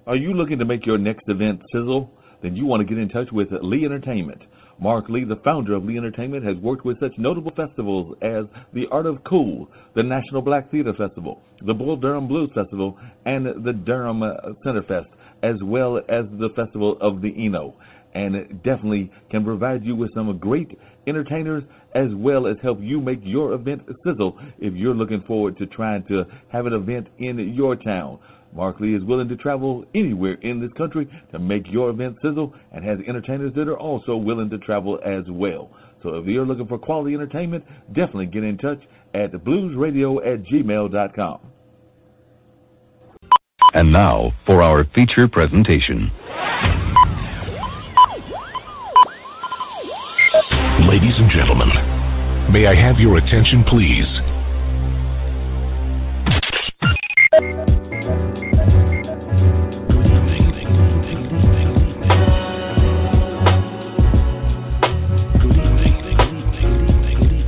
Are you looking to make your next event sizzle? Then you want to get in touch with Lee Entertainment. Mark Lee, the founder of Lee Entertainment, has worked with such notable festivals as the Art of Cool, the National Black Theater Festival, the Bull Durham Blues Festival, and the Durham Centerfest, as well as the Festival of the Eno. And it definitely can provide you with some great entertainers as well as help you make your event sizzle if you're looking forward to trying to have an event in your town. Mark Lee is willing to travel anywhere in this country to make your event sizzle and has entertainers that are also willing to travel as well. So if you're looking for quality entertainment, definitely get in touch at bluesradio@gmail.com. And now for our feature presentation. Ladies and gentlemen, may I have your attention, please?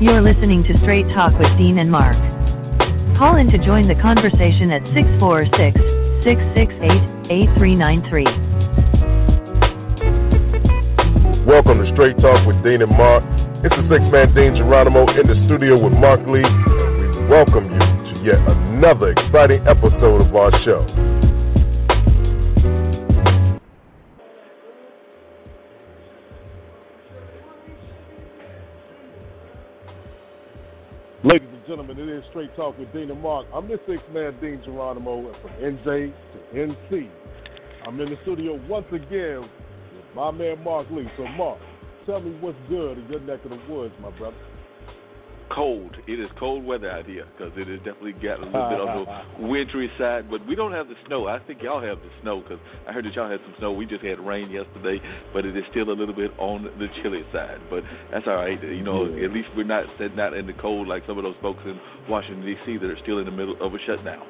You're listening to Straight Talk with Dean and Mark. Call in to join the conversation at 646-668-8393. Welcome to Straight Talk with Dean and Mark. It's the six-man Dean Geronimo in the studio with Mark Lee. We welcome you to yet another exciting episode of our show. Ladies and gentlemen, it is Straight Talk with Dean and Mark. I'm the six-man Dean Geronimo from NJ to NC. I'm in the studio once again with my man Mark Lee. So, Mark, tell me what's good in your neck of the woods, my brother. Cold. It is cold weather out here because it has definitely got a little bit on the wintry side. But we don't have the snow. I think y'all have the snow because I heard that y'all had some snow. We just had rain yesterday, but it is still a little bit on the chilly side. But that's all right. You know, at least we're not sitting out in the cold like some of those folks in Washington, D.C. that are still in the middle of a shutdown.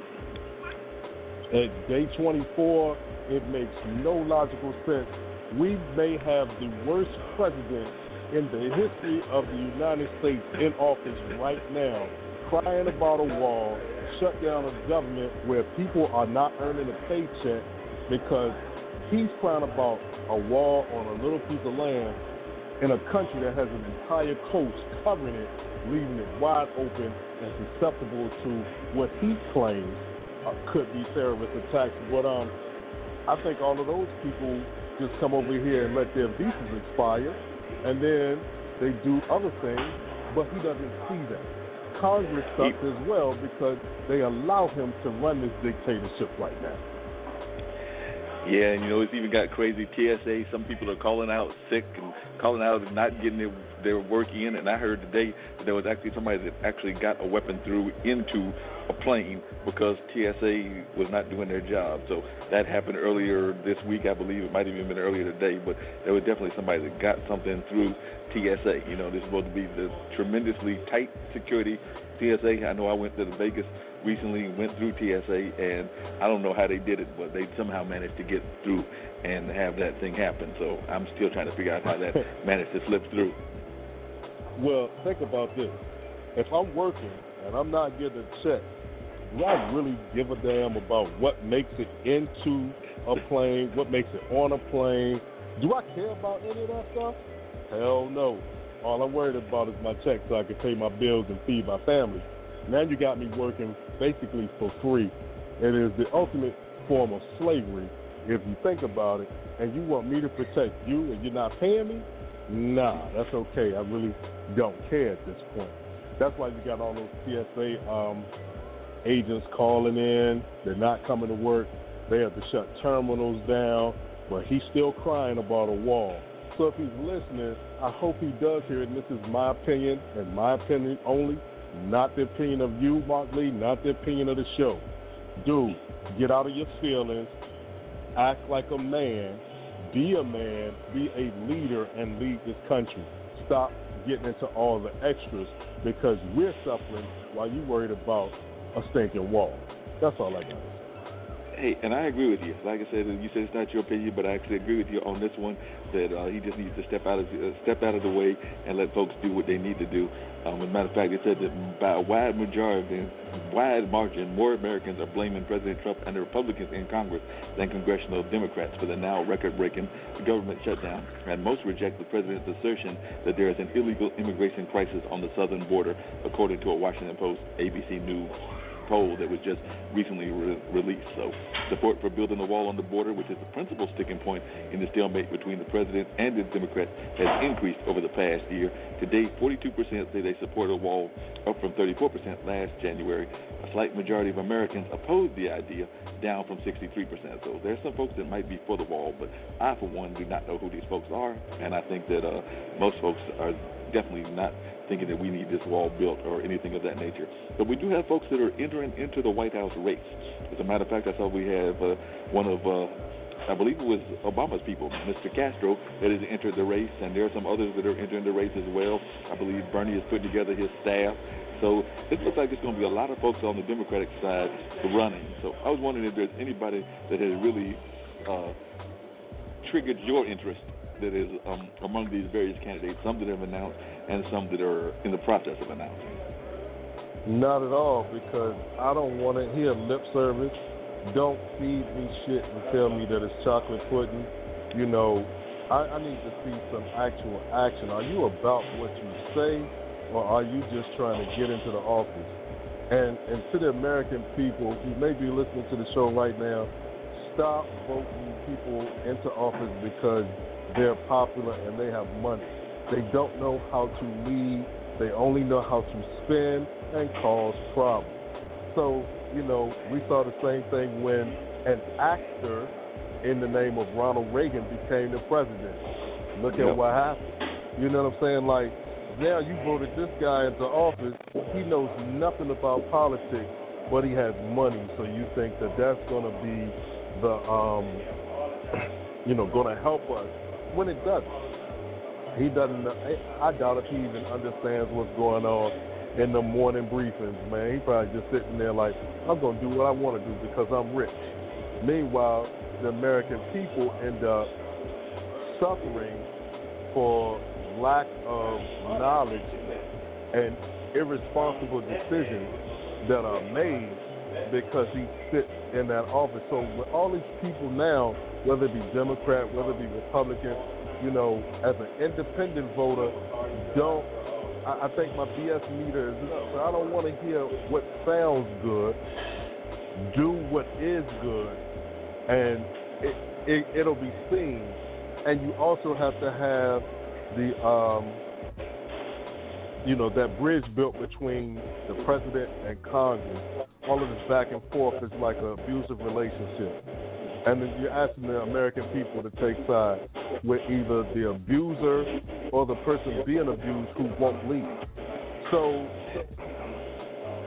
At day 24, it makes no logical sense. We may have the worst president in the history of the United States in office right now, crying about a wall, shut down a government where people are not earning a paycheck because he's crying about a wall on a little piece of land in a country that has an entire coast covering it, leaving it wide open and susceptible to what he claims could be terrorist attacks. But I think all of those people just come over here and let their visas expire, and then they do other things, but he doesn't see that. Congress sucks as well because they allow him to run this dictatorship right now. Yeah, and you know, it's even got crazy TSA. Some people are calling out sick and calling out and not getting their work in. And I heard today that there was actually somebody that actually got a weapon through into a plane because TSA was not doing their job. So that happened earlier this week, I believe. It might have even been earlier today, but there was definitely somebody that got something through TSA. You know, this is supposed to be the tremendously tight security TSA. I know I went to Vegas recently, went through TSA, and I don't know how they did it, but they somehow managed to get through and have that thing happen. So I'm still trying to figure out how that managed to slip through. Well, think about this. If I'm working and I'm not getting a check, do I really give a damn about what makes it into a plane, what makes it on a plane? Do I care about any of that stuff? Hell no. All I'm worried about is my check so I can pay my bills and feed my family. Now you got me working basically for free. It is the ultimate form of slavery if you think about it, and you want me to protect you and you're not paying me? Nah, that's okay. I really don't care at this point. That's why you got all those TSA agents calling in. They're not coming to work. They have to shut terminals down, but he's still crying about a wall. So if he's listening, I hope he does hear it, and this is my opinion, and my opinion only, not the opinion of you, Mark Lee, not the opinion of the show. Dude, get out of your feelings, act like a man, be a leader, and lead this country. Stop getting into all the extras because we're suffering while you're worried about a stinking wall. That's all I got to say. Hey, and I agree with you. Like I said, you said it's not your opinion, but I actually agree with you on this one that he just needs to step out of the way and let folks do what they need to do. As a matter of fact, it said that by a wide margin, more Americans are blaming President Trump and the Republicans in Congress than congressional Democrats for the now record-breaking government shutdown. And most reject the president's assertion that there is an illegal immigration crisis on the southern border, according to a Washington Post ABC News poll that was just recently released. So support for building a wall on the border, which is the principal sticking point in the stalemate between the president and the Democrats, has increased over the past year. Today, 42% say they support a wall, up from 34% last January. A slight majority of Americans oppose the idea, down from 63%. So there's some folks that might be for the wall, but I, for one, do not know who these folks are, and I think that most folks are definitely not thinking that we need this wall built or anything of that nature. But we do have folks that are entering into the White House race. As a matter of fact, I saw we have one of, I believe it was Obama's people, Mr. Castro, that has entered the race, and there are some others that are entering the race as well. I believe Bernie is putting together his staff. So it looks like there's going to be a lot of folks on the Democratic side running. So I was wondering if there's anybody that has really triggered your interest that is among these various candidates, some that have announced and some that are in the process of announcing. Not at all, because I don't want to hear lip service. Don't feed me shit and tell me that it's chocolate pudding. You know, I need to see some actual action. Are you about what you say, or are you just trying to get into the office? And to the American people who may be listening to the show right now, stop voting people into office because they're popular and they have money. They don't know how to lead. They only know how to spend and cause problems. So, you know, we saw the same thing when an actor in the name of Ronald Reagan became the president. Look at what happened. You know what I'm saying? Like, now you voted this guy into office. He knows nothing about politics, but he has money. So you think that that's going to be the, going to help us when it doesn't. He doesn't. I doubt if he even understands what's going on in the morning briefings, man. He probably just sitting there like, I'm going to do what I want to do because I'm rich. Meanwhile, the American people end up suffering for lack of knowledge and irresponsible decisions that are made because he sits in that office. So with all these people now, whether it be Democrat, whether it be Republican, you know, as an independent voter, I think my BS meter is up. So I don't want to hear what sounds good. Do what is good, and it'll be seen. And you also have to have the, that bridge built between the president and Congress. All of this back and forth is like an abusive relationship. And then you're asking the American people to take sides with either the abuser or the person being abused who won't leave. So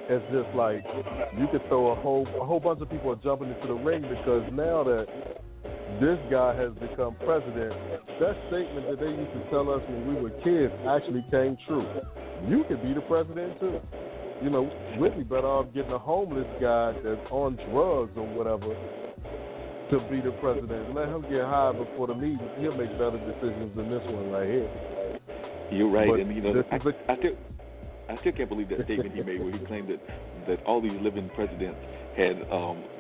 it's just like you could throw a whole bunch of people are jumping into the ring because now that this guy has become president, that statement that they used to tell us when we were kids actually came true. You could be the president too. You know, we'd be better off getting a homeless guy that's on drugs or whatever to be the president. Let him get high before the meeting. He'll make better decisions than this one right here. You're right, but and I still can't believe that statement he made where he claimed that all these living presidents had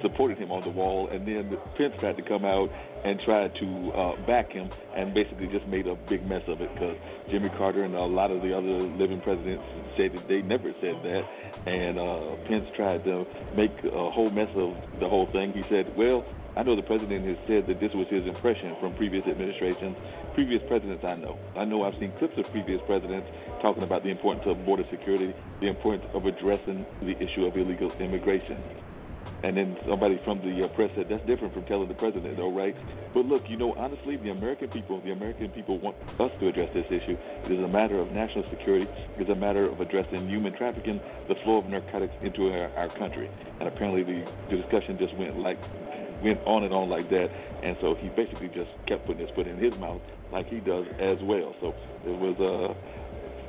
supported him on the wall, and then Pence tried to come out and tried to back him and basically just made a big mess of it because Jimmy Carter and a lot of the other living presidents said that they never said that, and Pence tried to make a whole mess of the whole thing. He said, well, I know the president has said that this was his impression from previous administrations. Previous presidents I know I've seen clips of previous presidents talking about the importance of border security, the importance of addressing the issue of illegal immigration. And then somebody from the press said, that's different from telling the president, though, right? But look, honestly, the American people want us to address this issue. It is a matter of national security. It is a matter of addressing human trafficking, the flow of narcotics into our country. And apparently the discussion just went on and on like that, and so he basically just kept putting his foot in his mouth like he does as well. So it was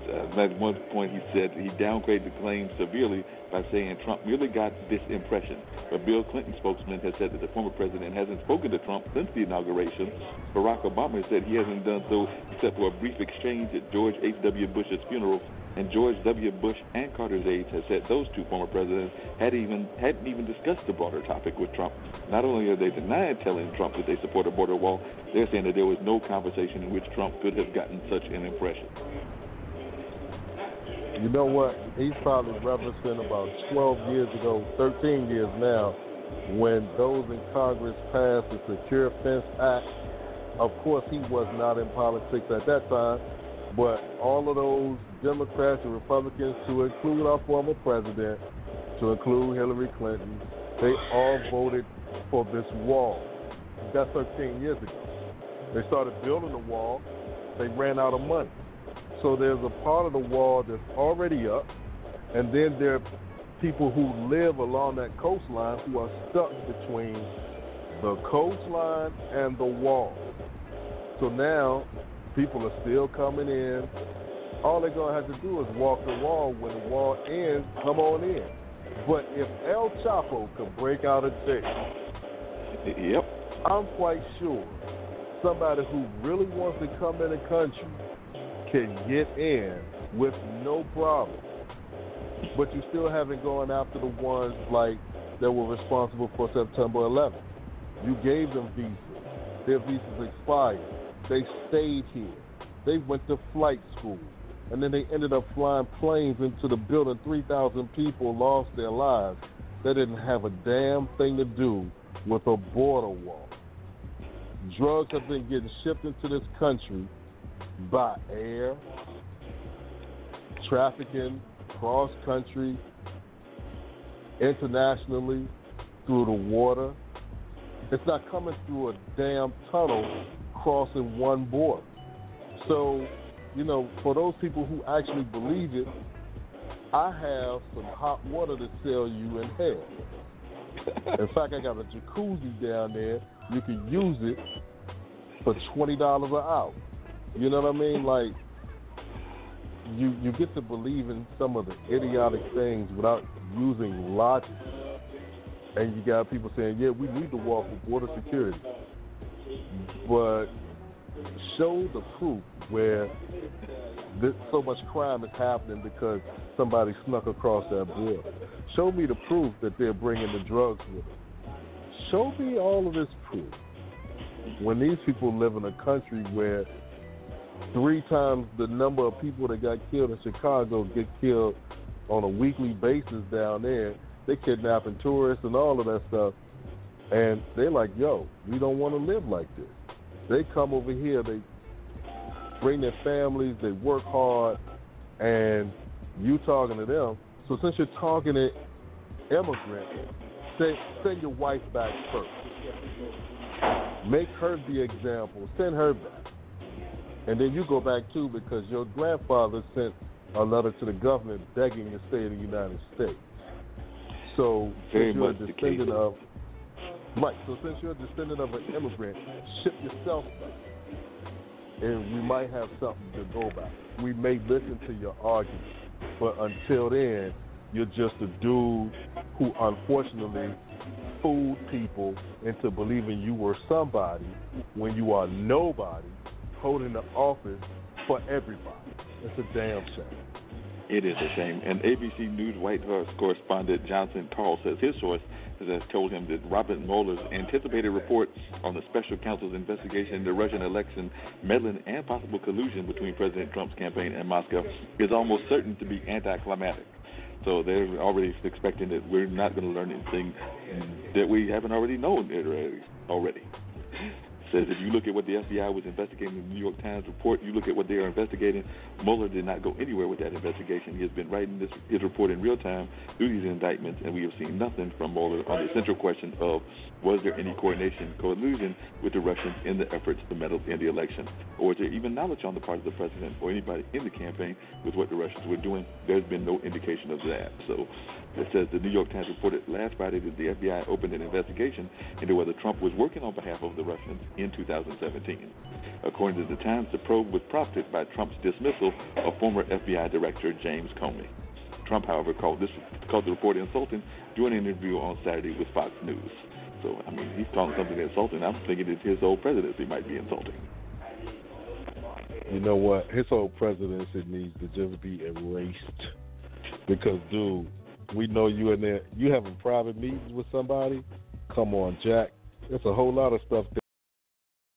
At one point he said he downgraded the claim severely by saying Trump merely got this impression. But Bill Clinton spokesman has said that the former president hasn't spoken to Trump since the inauguration. Barack Obama has said he hasn't done so except for a brief exchange at George H.W. Bush's funeral. And George W. Bush and Carter's aides have said those two former presidents hadn't even discussed the broader topic with Trump. Not only are they denying telling Trump that they support a border wall, they're saying that there was no conversation in which Trump could have gotten such an impression. You know what? He's probably referencing about 12 years ago, 13 years now, when those in Congress passed the Secure Fence Act. Of course, he was not in politics at that time, but all of those Democrats and Republicans, to include our former president, to include Hillary Clinton, they all voted for this wall. That's 13 years ago. They started building the wall. They ran out of money. So there's a part of the wall that's already up, and then there are people who live along that coastline who are stuck between the coastline and the wall. So now people are still coming in. All they're going to have to do is walk the wall. When the wall ends, come on in. But if El Chapo could break out of jail, yep, I'm quite sure somebody who really wants to come in the country can get in with no problem. But you still haven't gone after the ones like that were responsible for September 11th. You gave them visas. Their visas expired. They stayed here. They went to flight school. And then they ended up flying planes into the building. 3,000 people lost their lives. They didn't have a damn thing to do with a border wall. Drugs have been getting shipped into this country by air, trafficking, cross-country, internationally, through the water. It's not coming through a damn tunnel crossing one border. So, you know, for those people who actually believe it, I have some hot water to sell you in hell. In fact, I got a jacuzzi down there. You can use it for $20 an hour. You know what I mean? Like, you get to believe in some of the idiotic things without using logic. And you got people saying, yeah, we need the wall for border security. But show the proof where so much crime is happening because somebody snuck across that border. Show me the proof that they're bringing the drugs with them. Show me all of this proof. When these people live in a country where 3 times the number of people that got killed in Chicago get killed on a weekly basis down there, they kidnapping tourists and all of that stuff, and they're like, yo, we don't want to live like this. They come over here, they bring their families, they work hard, and you talking to them. So since you're talking to immigrants, send your wife back first. Make her the example. Send her back. And then you go back too, because your grandfather sent a letter to the government begging to stay in the United States. So since you're a descendant of since you're a descendant of an immigrant, ship yourself back. And we might have something to go by. We may listen to your argument, but until then, you're just a dude who unfortunately fooled people into believing you were somebody when you are nobody holding the office for everybody. It's a damn shame. It is a shame. And ABC News White House correspondent Johnson Carl says his source has told him that Robert Mueller's anticipated report on the special counsel's investigation into the Russian election, meddling, and possible collusion between President Trump's campaign and Moscow is almost certain to be anticlimactic. So they're already expecting that we're not going to learn anything that we haven't already known already. Says if you look at what the FBI was investigating in the New York Times report, you look at what they are investigating, Mueller did not go anywhere with that investigation. He has been writing his report in real time through these indictments, and we have seen nothing from Mueller on the central question of was there any collusion with the Russians in the efforts to meddle in the election, or was there even knowledge on the part of the president or anybody in the campaign with what the Russians were doing? There's been no indication of that. So It says the New York Times reported last Friday that the FBI opened an investigation into whether Trump was working on behalf of the Russians in 2017. According to the Times, the probe was prompted by Trump's dismissal of former FBI Director James Comey. Trump, however, called the report insulting during an interview on Saturday with Fox News. So, I mean, he's calling something insulting. I'm thinking that his whole presidency might be insulting. You know what? His whole presidency needs to just be erased. Because, dude, we know you in there. You having private meetings with somebody? Come on, Jack. There's a whole lot of stuff